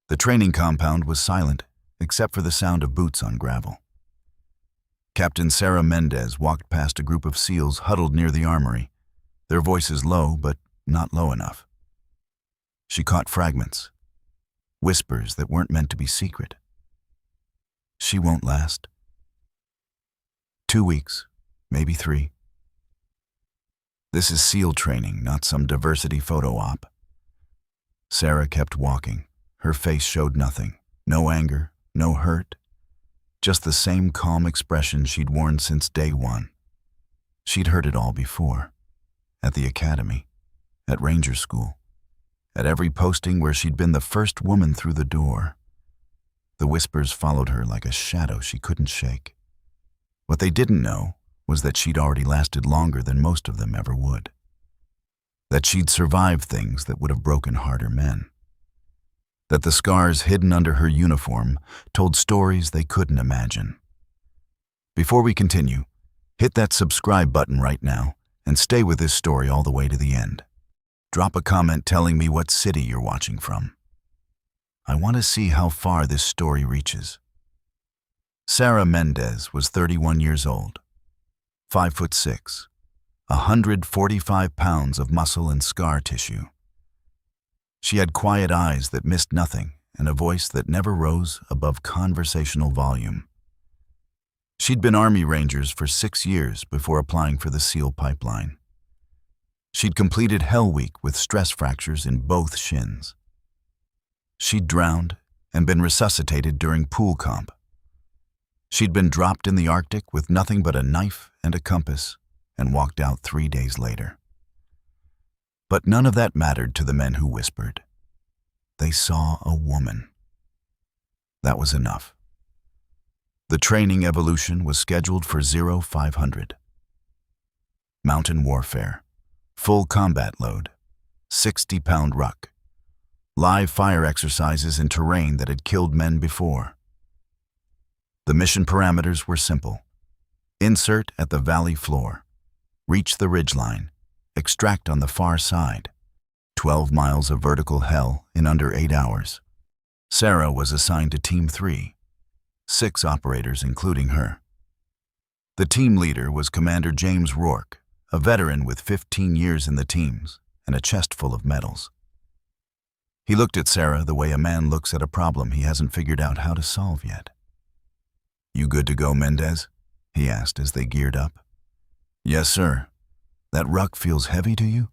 The training compound was silent, except for the sound of boots on gravel. Captain Sarah Mendez walked past a group of SEALs huddled near the armory, their voices low but not low enough. She caught fragments, whispers that weren't meant to be secret. She won't last. 2 weeks, maybe 3. This is SEAL training, not some diversity photo op. Sarah kept walking. Her face showed nothing. No anger, no hurt. Just the same calm expression she'd worn since day one. She'd heard it all before. At the academy, at Ranger School, at every posting where she'd been the first woman through the door. The whispers followed her like a shadow she couldn't shake. What they didn't know was that she'd already lasted longer than most of them ever would. That she'd survived things that would have broken harder men. That the scars hidden under her uniform told stories they couldn't imagine. Before we continue, hit that subscribe button right now and stay with this story all the way to the end. Drop a comment telling me what city you're watching from. I want to see how far this story reaches. Sarah Mendez was 31 years old, 5'6", 145 pounds of muscle and scar tissue. She had quiet eyes that missed nothing and a voice that never rose above conversational volume. She'd been Army Rangers for 6 years before applying for the SEAL pipeline. She'd completed Hell Week with stress fractures in both shins. She'd drowned and been resuscitated during pool comp. She'd been dropped in the Arctic with nothing but a knife and a compass and walked out 3 days later. But none of that mattered to the men who whispered. They saw a woman. That was enough. The training evolution was scheduled for 0500. Mountain warfare, full combat load, 60-pound ruck, live fire exercises in terrain that had killed men before. The mission parameters were simple. Insert at the valley floor, reach the ridgeline, extract on the far side. 12 miles of vertical hell in under 8 hours. Sarah was assigned to Team 3, 6 operators including her. The team leader was Commander James Rourke, a veteran with 15 years in the teams and a chest full of medals. He looked at Sarah the way a man looks at a problem he hasn't figured out how to solve yet. "You good to go, Mendez?" he asked as they geared up. "Yes, sir." "That ruck feels heavy to you?"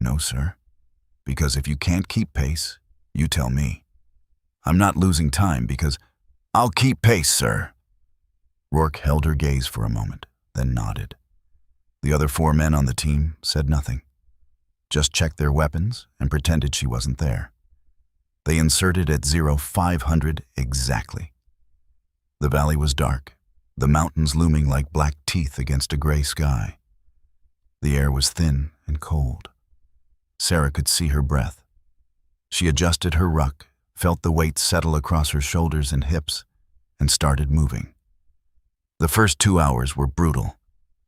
"No, sir." "Because if you can't keep pace, you tell me. I'm not losing time because—" "I'll keep pace, sir." Rourke held her gaze for a moment, then nodded. The other 4 men on the team said nothing, just checked their weapons and pretended she wasn't there. They inserted at 0500 exactly. The valley was dark, the mountains looming like black teeth against a gray sky. The air was thin and cold. Sarah could see her breath. She adjusted her ruck, felt the weight settle across her shoulders and hips, and started moving. The first 2 hours were brutal.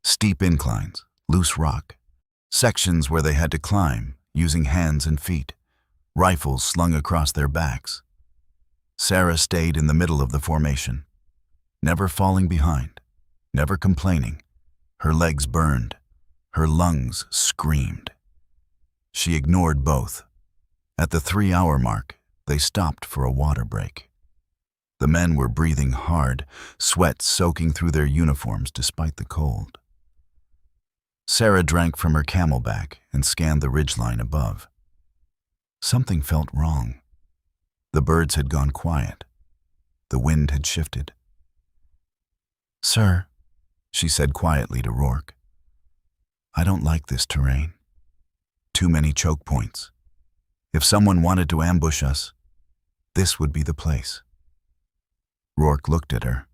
Steep inclines, loose rock, sections where they had to climb using hands and feet, rifles slung across their backs. Sarah stayed in the middle of the formation, never falling behind, never complaining. Her legs burned. Her lungs screamed. She ignored both. At the 3-hour mark, they stopped for a water break. The men were breathing hard, sweat soaking through their uniforms despite the cold. Sarah drank from her Camelback and scanned the ridgeline above. Something felt wrong. The birds had gone quiet. The wind had shifted. "Sir," she said quietly to Rourke, "I don't like this terrain. Too many choke points. If someone wanted to ambush us, this would be the place." Rourke looked at her,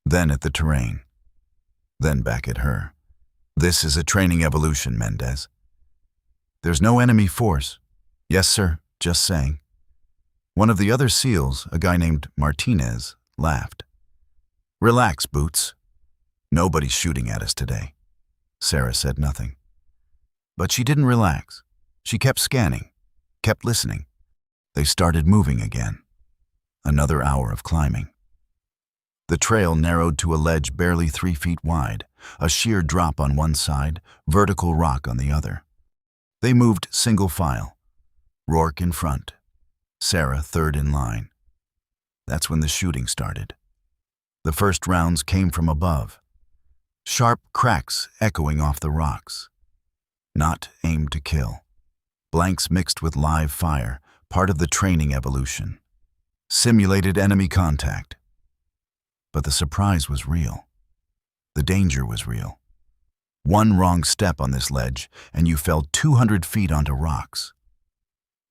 then at the terrain, then back at her. "This is a training evolution, Mendez. There's no enemy force." "Yes, sir, just saying." One of the other SEALs, a guy named Martinez, laughed. "Relax, Boots. Nobody's shooting at us today." Sarah said nothing. But she didn't relax. She kept scanning, kept listening. They started moving again. Another hour of climbing. The trail narrowed to a ledge barely 3 feet wide, a sheer drop on one side, vertical rock on the other. They moved single file. Rourke in front, Sarah third in line. That's when the shooting started. The first rounds came from above. Sharp cracks echoing off the rocks. Not aimed to kill. Blanks mixed with live fire, part of the training evolution. Simulated enemy contact. But the surprise was real. The danger was real. One wrong step on this ledge, and you fell 200 feet onto rocks.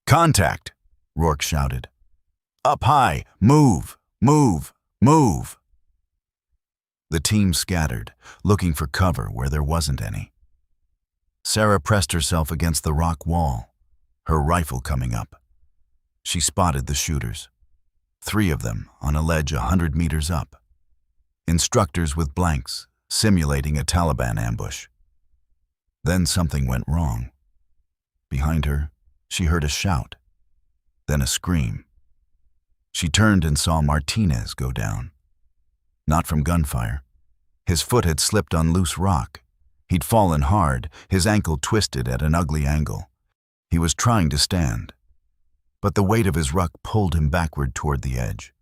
"Contact!" Rourke shouted. "Up high! Move! Move! Move!" The team scattered, looking for cover where there wasn't any. Sarah pressed herself against the rock wall, her rifle coming up. She spotted the shooters. 3 of them on a ledge 100 meters up. Instructors with blanks, simulating a Taliban ambush. Then something went wrong. Behind her, she heard a shout, then a scream. She turned and saw Martinez go down. Not from gunfire. His foot had slipped on loose rock. He'd fallen hard, his ankle twisted at an ugly angle. He was trying to stand, but the weight of his ruck pulled him backward toward the edge.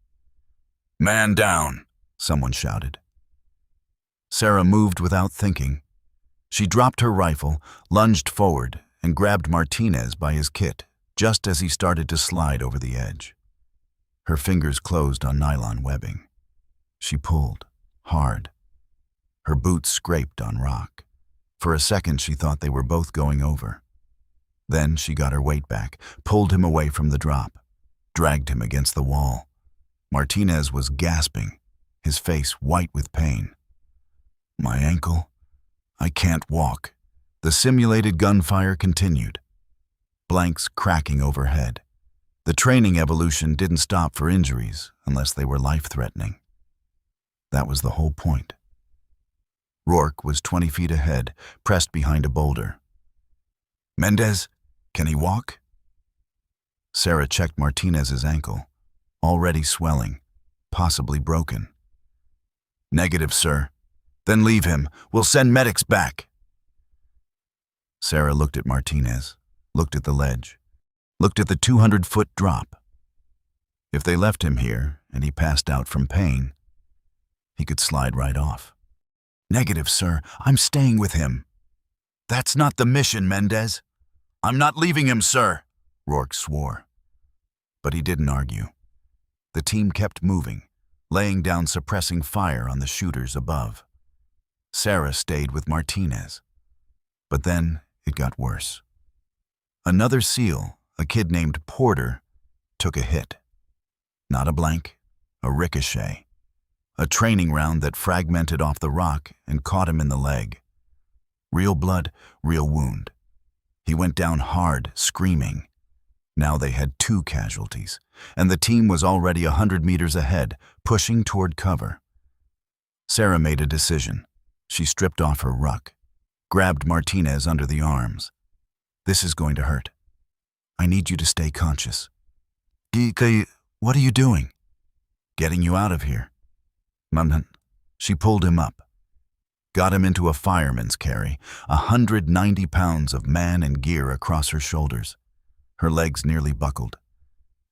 "Man down!" someone shouted. Sarah moved without thinking. She dropped her rifle, lunged forward, and grabbed Martinez by his kit just as he started to slide over the edge. Her fingers closed on nylon webbing. She pulled, hard. Her boots scraped on rock. For a second she thought they were both going over. Then she got her weight back, pulled him away from the drop, dragged him against the wall. Martinez was gasping, his face white with pain. "My ankle. I can't walk." The simulated gunfire continued. Blanks cracking overhead. The training evolution didn't stop for injuries unless they were life-threatening. That was the whole point. Rourke was 20 feet ahead, pressed behind a boulder. "Mendez, can he walk?" Sarah checked Martinez's ankle, already swelling, possibly broken. "Negative, sir." "Then leave him. We'll send medics back." Sarah looked at Martinez, looked at the ledge, looked at the 200-foot drop. If they left him here and he passed out from pain, he could slide right off. "Negative, sir. I'm staying with him." "That's not the mission, Mendez." "I'm not leaving him, sir," Rourke swore. But he didn't argue. The team kept moving, laying down suppressing fire on the shooters above. Sarah stayed with Martinez. But then it got worse. Another SEAL, a kid named Porter, took a hit. Not a blank, a ricochet. A training round that fragmented off the rock and caught him in the leg. Real blood, real wound. He went down hard, screaming. Now they had 2 casualties, and the team was already 100 meters ahead, pushing toward cover. Sarah made a decision. She stripped off her ruck, grabbed Martinez under the arms. "This is going to hurt. I need you to stay conscious." "What are you doing?" "Getting you out of here." She pulled him up, got him into a fireman's carry, 190 pounds of man and gear across her shoulders. Her legs nearly buckled.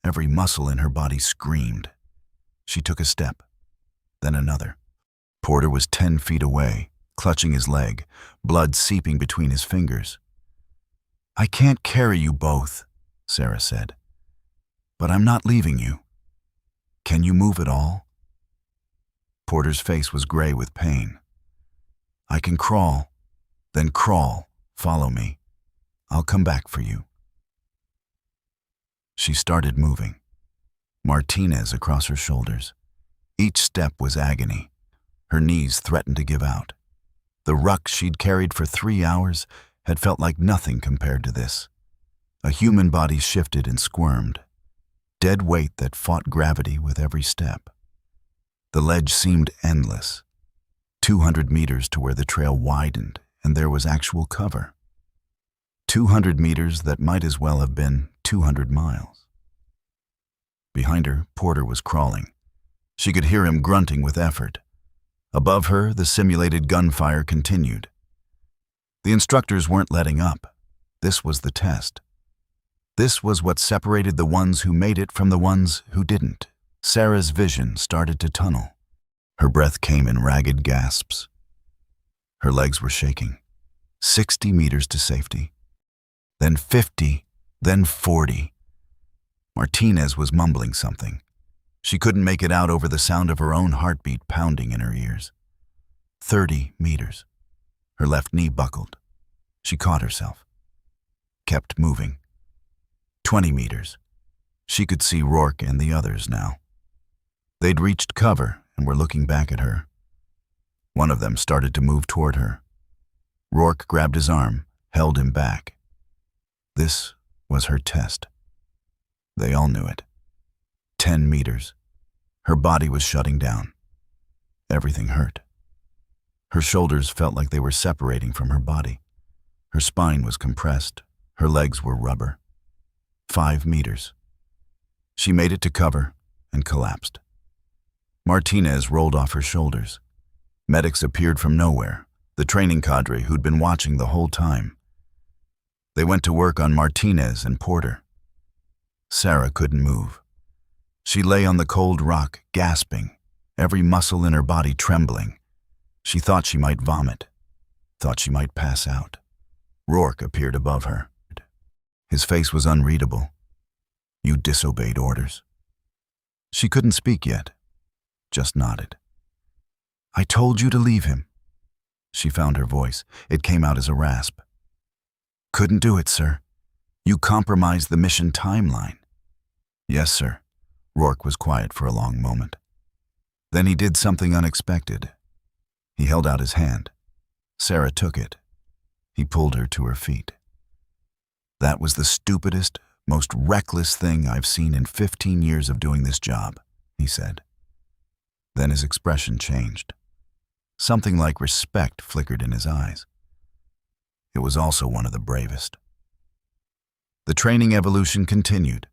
Every muscle in her body screamed. She took a step, then another. Porter was 10 feet away, clutching his leg, blood seeping between his fingers. "I can't carry you both," Sarah said. "But I'm not leaving you. Can you move at all?" Porter's face was gray with pain. "I can crawl, then crawl. Follow me. I'll come back for you." She started moving, Martinez across her shoulders. Each step was agony. Her knees threatened to give out. The ruck she'd carried for 3 hours had felt like nothing compared to this. A human body shifted and squirmed. Dead weight that fought gravity with every step. The ledge seemed endless. 200 meters to where the trail widened and there was actual cover. 200 meters that might as well have been 200 miles. Behind her, Porter was crawling. She could hear him grunting with effort. Above her, the simulated gunfire continued. The instructors weren't letting up. This was the test. This was what separated the ones who made it from the ones who didn't. Sarah's vision started to tunnel. Her breath came in ragged gasps. Her legs were shaking. 60 meters to safety. Then 50, then 40. Martinez was mumbling something. She couldn't make it out over the sound of her own heartbeat pounding in her ears. 30 meters. Her left knee buckled. She caught herself. Kept moving. 20 meters. She could see Rourke and the others now. They'd reached cover and were looking back at her. One of them started to move toward her. Rourke grabbed his arm, held him back. This was her test. They all knew it. 10 meters. Her body was shutting down. Everything hurt. Her shoulders felt like they were separating from her body. Her spine was compressed. Her legs were rubber. 5 meters. She made it to cover and collapsed. Martinez rolled off her shoulders. Medics appeared from nowhere, the training cadre who'd been watching the whole time. They went to work on Martinez and Porter. Sarah couldn't move. She lay on the cold rock, gasping, every muscle in her body trembling. She thought she might vomit, thought she might pass out. Rourke appeared above her. His face was unreadable. "You disobeyed orders." She couldn't speak yet, just nodded. "I told you to leave him." She found her voice. It came out as a rasp. "Couldn't do it, sir. You compromised the mission timeline." "Yes, sir." Rourke was quiet for a long moment. Then he did something unexpected. He held out his hand. Sarah took it. He pulled her to her feet. "That was the stupidest, most reckless thing I've seen in 15 years of doing this job," he said. Then his expression changed. Something like respect flickered in his eyes. It was also one of the bravest. The training evolution continued,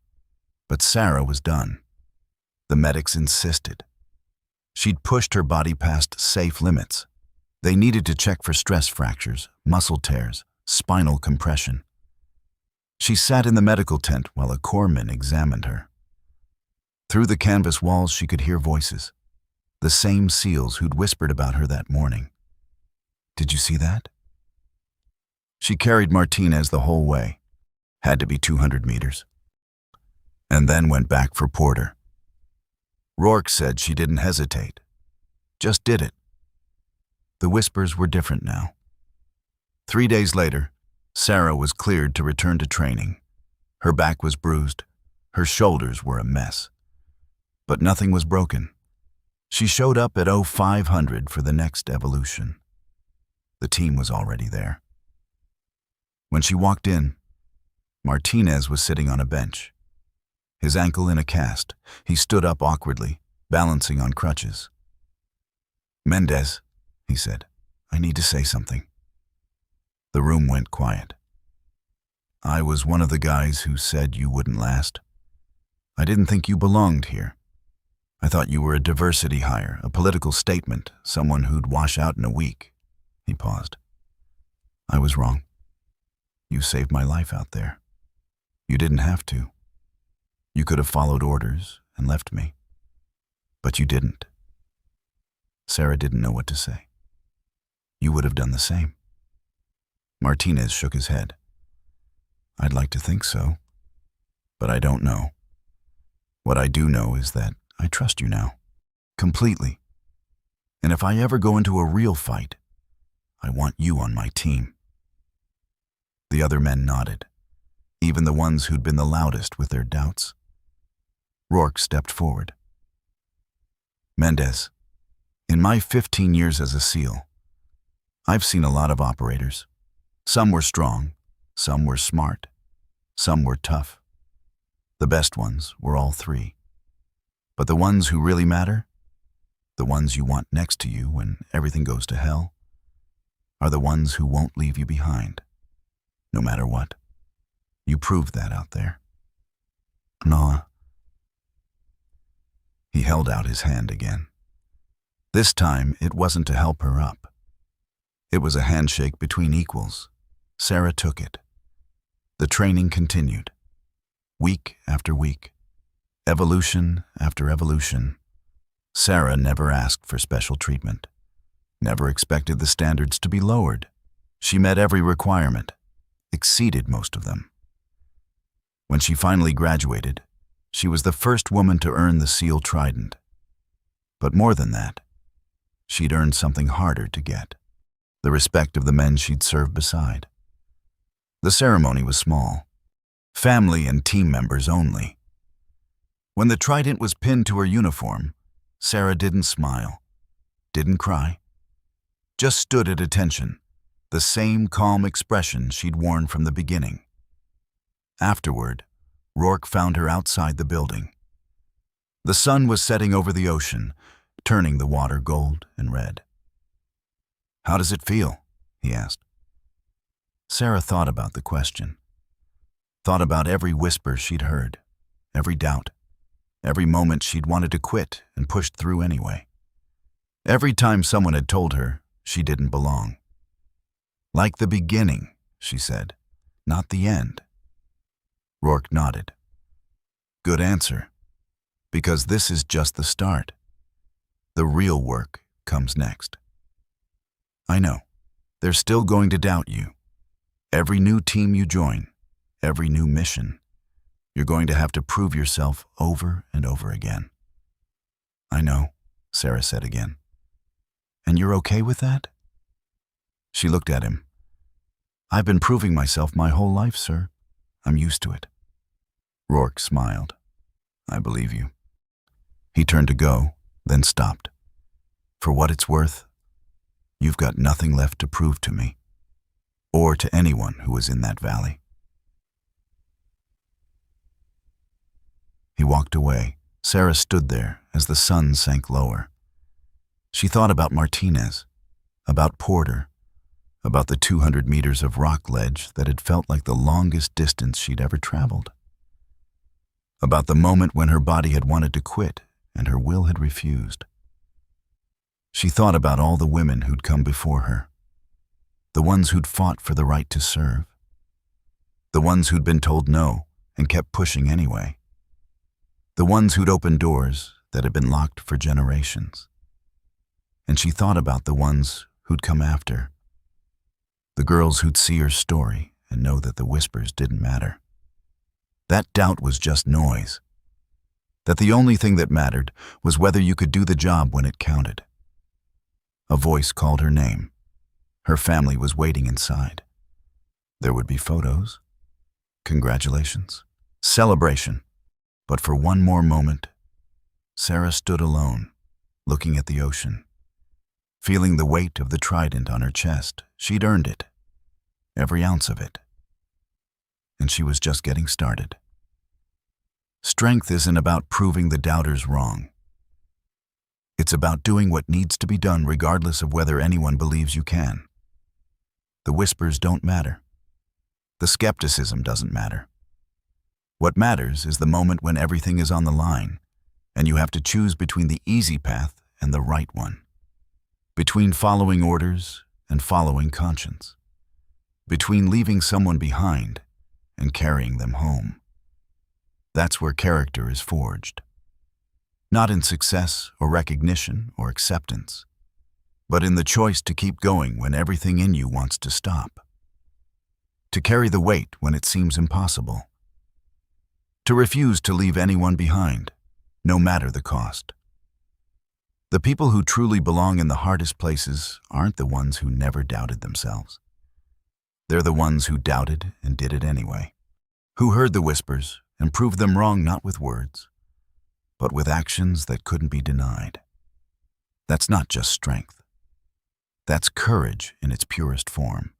but Sarah was done. The medics insisted. She'd pushed her body past safe limits. They needed to check for stress fractures, muscle tears, spinal compression. She sat in the medical tent while a corpsman examined her. Through the canvas walls she could hear voices, the same SEALs who'd whispered about her that morning. "Did you see that?" She carried Martinez the whole way. Had to be 200 meters. And then went back for Porter. Rourke said she didn't hesitate. Just did it. The whispers were different now. 3 days later, Sarah was cleared to return to training. Her back was bruised. Her shoulders were a mess. But nothing was broken. She showed up at 0500 for the next evolution. The team was already there. When she walked in, Martinez was sitting on a bench. His ankle in a cast, he stood up awkwardly, balancing on crutches. "Mendez," he said, "I need to say something." The room went quiet. "I was one of the guys who said you wouldn't last. I didn't think you belonged here. I thought you were a diversity hire, a political statement, someone who'd wash out in a week." He paused. "I was wrong. You saved my life out there. You didn't have to. You could have followed orders and left me. But you didn't." Sarah didn't know what to say. "You would have done the same." Martinez shook his head. "I'd like to think so, but I don't know. What I do know is that I trust you now, completely. And if I ever go into a real fight, I want you on my team." The other men nodded, even the ones who'd been the loudest with their doubts. Rourke stepped forward. "Mendez, in my 15 years as a SEAL, I've seen a lot of operators. Some were strong, some were smart, some were tough. The best ones were all three. But the ones who really matter, the ones you want next to you when everything goes to hell, are the ones who won't leave you behind, no matter what. You proved that out there." "No, held out his hand again. This time, it wasn't to help her up. It was a handshake between equals. Sarah took it. The training continued. Week after week. Evolution after evolution. Sarah never asked for special treatment. Never expected the standards to be lowered. She met every requirement. Exceeded most of them. When she finally graduated, she was the first woman to earn the SEAL Trident. But more than that, she'd earned something harder to get. The respect of the men she'd served beside. The ceremony was small. Family and team members only. When the trident was pinned to her uniform, Sarah didn't smile, didn't cry, just stood at attention, the same calm expression she'd worn from the beginning. Afterward, Rourke found her outside the building. The sun was setting over the ocean, turning the water gold and red. "How does it feel?" he asked. Sarah thought about the question. Thought about every whisper she'd heard, every doubt, every moment she'd wanted to quit and pushed through anyway. Every time someone had told her she didn't belong. "Like the beginning," she said, "not the end." Rourke nodded. "Good answer, because this is just the start. The real work comes next." "I know. They're still going to doubt you. Every new team you join, every new mission, you're going to have to prove yourself over and over again." "I know," Sarah said again. "And you're okay with that?" She looked at him. "I've been proving myself my whole life, sir. I'm used to it." Rourke smiled. "I believe you." He turned to go, then stopped. "For what it's worth, you've got nothing left to prove to me, or to anyone who was in that valley." He walked away. Sarah stood there as the sun sank lower. She thought about Martinez, about Porter, about the 200 meters of rock ledge that had felt like the longest distance she'd ever traveled. About the moment when her body had wanted to quit and her will had refused. She thought about all the women who'd come before her, the ones who'd fought for the right to serve, the ones who'd been told no and kept pushing anyway, the ones who'd opened doors that had been locked for generations. And she thought about the ones who'd come after, the girls who'd see her story and know that the whispers didn't matter. That doubt was just noise. That the only thing that mattered was whether you could do the job when it counted. A voice called her name. Her family was waiting inside. There would be photos, congratulations, celebration. But for one more moment, Sarah stood alone, looking at the ocean. Feeling the weight of the trident on her chest, she'd earned it, every ounce of it. And she was just getting started. Strength isn't about proving the doubters wrong. It's about doing what needs to be done regardless of whether anyone believes you can. The whispers don't matter. The skepticism doesn't matter. What matters is the moment when everything is on the line, and you have to choose between the easy path and the right one. Between following orders and following conscience. Between leaving someone behind and carrying them home. That's where character is forged. Not in success or recognition or acceptance, but in the choice to keep going when everything in you wants to stop. To carry the weight when it seems impossible. To refuse to leave anyone behind, no matter the cost. The people who truly belong in the hardest places aren't the ones who never doubted themselves. They're the ones who doubted and did it anyway. Who heard the whispers and proved them wrong not with words, but with actions that couldn't be denied. That's not just strength. That's courage in its purest form.